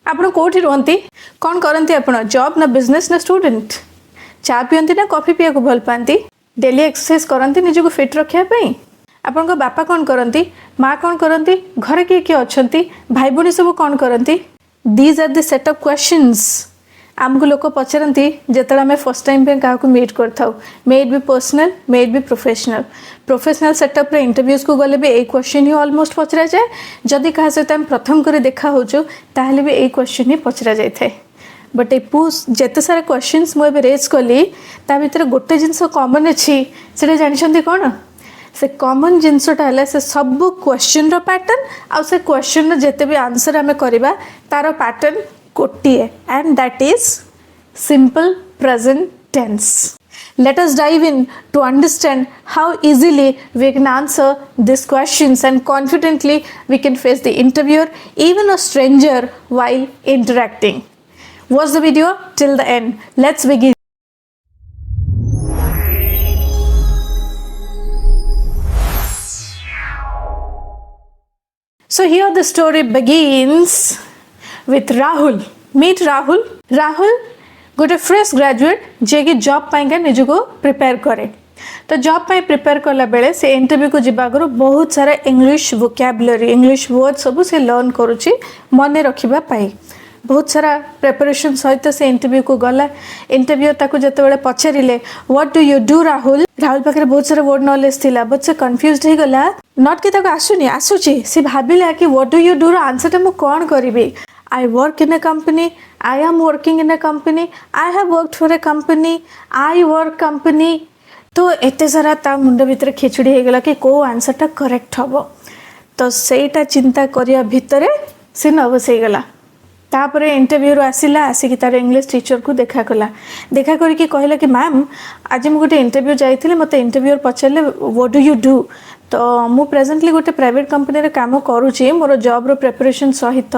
आपण कोठी रहंती कौन करंती आपण जॉब ना बिजनेस ना स्टूडेंट चा पियंती ना कॉफी पिया को भल पाती डेली एक्सरसाइज करंती निज को फिट रखिया पई आपण बापा कौन करंती माँ कौन करंती घरे किए किए अच्छंती भाई भौणी सब कौन करंती these are the set of questions आमको लोक पचारती जिते आम फर्स्ट टाइम पे क्या मीट कर may it be personal may it be professional setup रे इंटरव्यूज को गले भी यही क्वेश्चन ही ऑलमोस्ट पचरा जाए जदि क्या सहित आम प्रथम कर देखा हो ताहले भी यही क्वेश्चन ही पचरा जाए बट ए जिते सारा क्वेश्चंस मुझे रेज कली ता भीतर गोटे जिनस कॉमन अच्छी से जानते कौन से कॉमन जिनसटा है से सब क्वेश्चन रो पैटर्न आउ से क्वेश्चन जिते भी आंसर आम करवा तार pattern गोटिए and that is simple present tense. Let us dive in to understand how easily we can answer these questions and confidently we can face the interviewer, even a stranger, while interacting. Watch the video till the end. Let's begin. So here the story begins with Rahul. Meet Rahul. Rahul गोटे fresh graduate जे कि job पाइंका निज को prepare करे तो job पाई prepare कला बेले से interview को जिबा आगु बहुत सारा इंग्लिश वोकैबुलरी इंग्लिश वर्ड सब से लर्न करुची मन रखिबा पाई बहुत सारा प्रिपरेशन सहित से इंटरव्यू को गला इंटरव्यू ताको जते बेले पछारिले what do you do Rahul Rahul पाखे बहुत सारा वर्ड नॉलेज थिला बट से कंफ्यूज्ड हो गला नॉट कि ताको आसुनी आसुची से भाबिला कि व्हाट डू यू डू रो आंसर ता मु कोन करिबी I work in a company, I am working in a company, I have worked for a company, I work company. तो एते सारा ता मुंड भितर खिचड़ी हो गला कि को आंसर टा करेक्ट हबो तो सेटा चिंता करिया भितरे से नर्वस हो गला तापरे इंटरव्यू आसिला आसिक तार इंग्लिश टीचर को देखा कला देखा करके कहला कि मैम आज मु गोटे इंटरव्यू जाइथिले मते इंटरव्यूअर पछले व्हाट डू यू डू तो मु प्रेजेंटली गोटे प्राइवेट कंपनी रे काम करूची मोर जॉब रो प्रिपरेशन सहित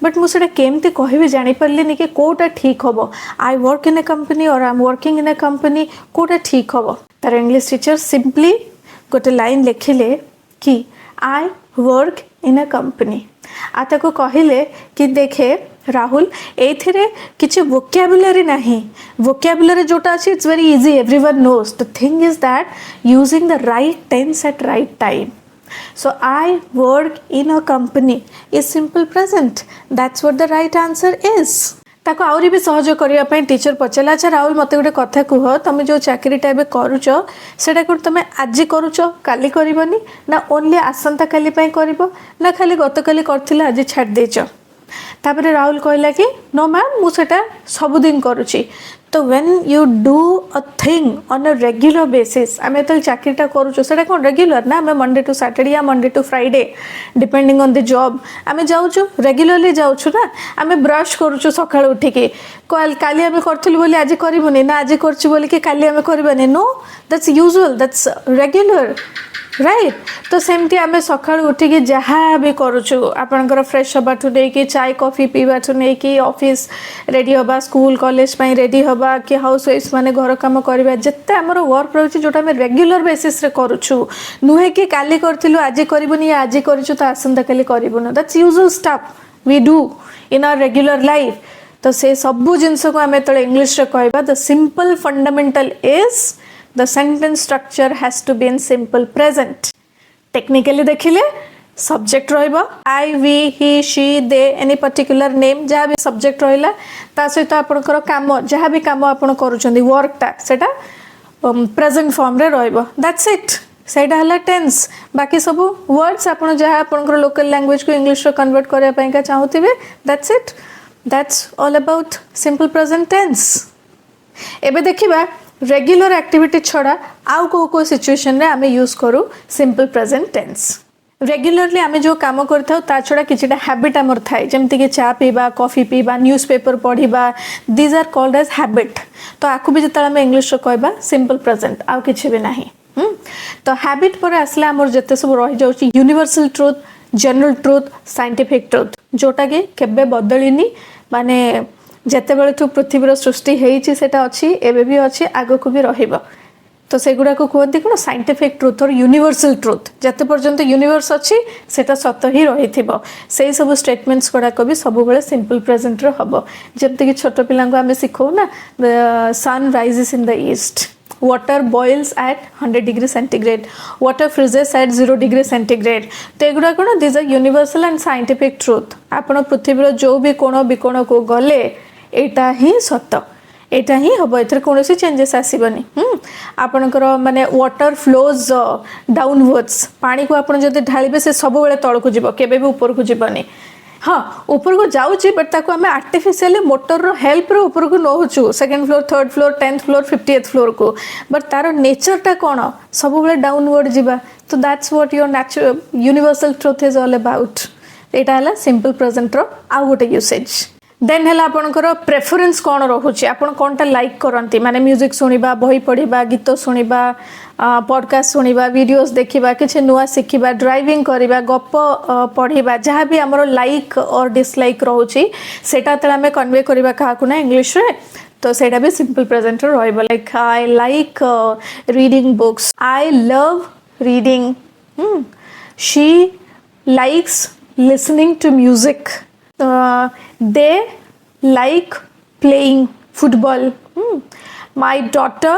बट मु सेटा केमते कहबी जानि परलिनी कि कोटा ठीक हबो I work in a company और I am working in a company कोटा ठीक हबो तार इंग्लिश टीचर सिंपली गोटे लाइन लिखिले कि I work in a company आ ताको कहिले कि देखे राहुल एथिरे किछि वोकैबुलरी नाही वोकैबुलरी जोटा अछि it's very easy everyone knows the thing is that using the right tense at right time so I work in a company is simple present that's what the right answer is ताको आउरी भी सहयोग करिया पई teacher पचला अच्छा राहुल मते गोटे कथा कुह तुम जो चाकरीटा एबे करूच सेटा को तुम आज करूच काली करबनी ना ओनली आसंता काली पई करबो ना खाली गतकाली करथिला आज छाड़ देच तापरे राहुल कहला कि नो मैम मु सेटा सब दिन करूची तो when you do a thing on a regular basis आमे तो चाकरीटा करूचो सेटा कोन रेगुलर ना आमे मंडे टू सैटरडे या Monday to Friday depending on the job आमे जाउचो रेगुलरली जाउचो ना आमे ब्रश करूचो सकाळ उठी के काली आमे करथिलु बोली आज करिबोनी ना आज करछु बोली के काली आमे करबानी no that's usual that's regular right तो सेमती आम सका उठिकी जहाँ भी करुचु आपणकर फ्रेश हबाठू नहीं चाय कॉफी पीवाठू नहीं कि ऑफिस रेडी हवा स्कूल कॉलेज पाई रेडी हवा कि हाउस वाइफ माने घर काम करवा जिते आमर वर्क रही जोटा आम रेगुलर बेसिस रे करुचु नुहे कि काली करथिलु आज करबुनी आज करिचु तो आसंता काली करबुन that's usual stuff we do in our regular life तो से सबु जिंस को आम तले इंग्लिश रे कहबा the simple fundamental is the sentence structure has to be in simple present technically देखिले subject रहिबा I we he she they any particular name जहाँ भी subject रहिला ता सहित आपनकर काम जहाँ भी काम आपन करूचंदी work ता सेटा present form रे रहिबा that's it सेटा हला tense बाकी सब words आपन जहाँ आपनकर local language को english रे convert करया पई का चाहूतिबे that's it that's all about simple present tense एबे देखिबा रेगुलर एक्टिविटी छड़ा आउ को सिचुएशन रे आमे यूज करू सिंपल प्रेजेंट टेंस रेगुलरली आमे जो काम करथाउ ता छड़ा किछटा हैबिट हमर थाए जेमति कि चा पीबा कॉफी पीबा न्यूज़पेपर पढिबा these are called as habit तो आकु भी जतला आमे इंग्लिश रे कहबा सिंपल प्रेजेंट आउ किछि भी नाही तो हैबिट पर आसला हमर जते सब रहि जाउची universal truth general truth scientific truth जोटा के केबे बदलिनी माने जेते बेले तू पृथ्वीर सृष्टि हेइची सेटा अछि एबे भी अछि आगो को भी रहिबो तो सेगुड़ा को कहते कौन साइंटिफिक ट्रुथ और यूनिवर्सल ट्रुथ जते पर्यंत यूनिवर्स अच्छी सेटा सत ही रही से सब स्टेटमेंट्स गुड़ाक भी सब सिंपल प्रेजेंट हम जमती कि छोट पिला आम शिखौ ना sun rises in the east water boils at 100 degree centigrade, water freezes at 0 degree centigrade. तो एगुड़ा कौन this are universal and scientific truth आपण पृथ्वीर जो भी कोण विकोण को गले एटा ही सत एटा ही हम ए कौन चेंजेस आसबनी आपणकर माने वाटर फ्लोज डाउनवर्ड्स पानी को आप ढालिबे से सब बेले तल को जीव केबे भी ऊपर को जीवनी हाँ ऊपर को जाऊँगी बट ताको आम आर्टिफिशियली मोटर रो हेल्प रो ऊपर को नौचु second floor third floor 10th floor 50th floor को बट तार नेचरटा कौन सब बेले डाउनवर्ड जीवा तो that's what your natural universal truth is all about एटा है सिंपल प्रेजेंट रो आउ गोटे यूसेज देन है आपणकर प्रेफरेन्स कौन रोचे आपन कौनटा लाइक करती माने म्यूजिक शुणा बही पढ़ा गीत शुणा पॉडकास्ट शुणा वीडियोस देखा किसी नुआ शिखा ड्राइविंग करवा गप पढ़ा जहाँ भी आमर लाइक और डिसलाइक रोचे सेटा आम कन्वे करवा क्या इंग्लिश रे तो सेटा भी सिंपल प्रेजेंट रहिबो like I like reading books I love reading she likes listening to music they like playing football my daughter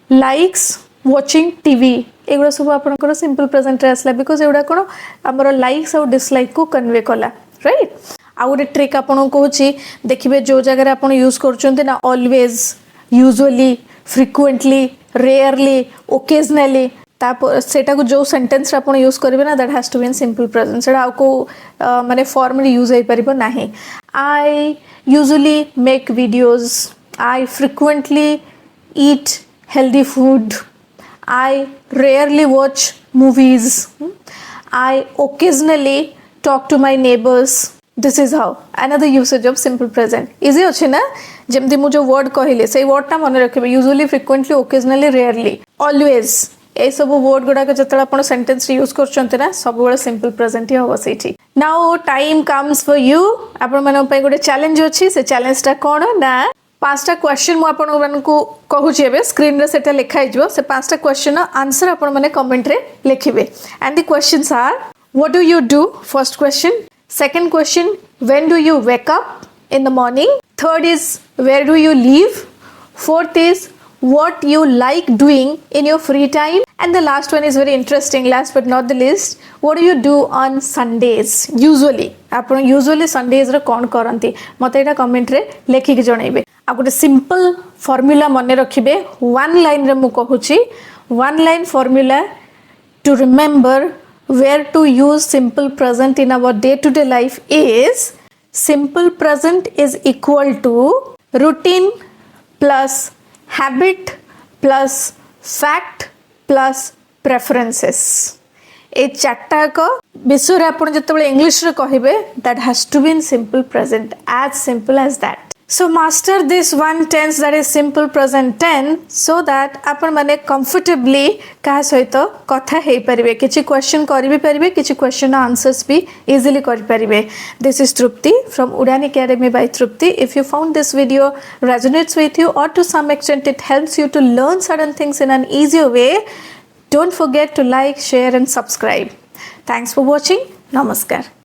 likes watching TV एगुड़ा सब आपनकर सिंपल प्रेजेंट आसला बिकॉज एगुड़ा कौन आमर लाइक्स और डिसलाइक को कन्वे कला राइट आउ गोटे ट्रिक आपन कहूँ देखिए जो जगह आप यूज कर ना always usually frequently rarely occasionally सेटा को जो सेंटेंस आप यूज करेंगे ना that has to be in simple present से आपको माने फॉर्म यूज हो पार ना I usually make videos I frequently eat healthy food I rarely watch movies I occasionally talk to my neighbours this is how another usage of simple present easy अच्छे ना जमती मुझे वर्ड कहले से वर्डटा मन रखिए usually frequently occasionally rarely always a सब word गुड़ाक जो सेंटेंस यूज कर सब सिंपल प्रेजेंट ही हम से now time comes for you आपण गोटे चैलेंज अच्छी से चैलेंजटा कौन ना 5टा क्वेश्चन मुझे कहूँ स्क्रीन रे सेटा लिखाई से 5टा क्वेश्चन आंसर आपण मैंने कमेंट रे लिखिबे and the questions are what do you do first question second question when do you wake up in the morning third is where do you live fourth is what you like doing in your free time and the last one is very interesting last but not the least what do you do on Sundays usually आपण usually Sundays रे कोन करंती मते एटा comment रे लेखि के जणाइबे आ गोटे simple formula मने रखिबे one line रे मु कहूची one line formula to remember where to use simple present in our day to day life is simple present is equal to routine plus habit plus fact plus preferences ए चार्टा को विषय आप जो English रे कहिबे that has to be in simple present as simple as that so master this one tense that is simple present tense so that आपण माने कंफर्टेबली का सहित कथा हे परिबे किछि क्वेश्चन करि भी परिबे किछि क्वेश्चन आंसर्स भी इजीली करि परिबे this is Trupti from Udaan Academy by Trupti. If you found this video resonates with you or to some extent it helps you to learn certain things in an easier way, don't forget to like, share and subscribe. Thanks for watching. Namaskar.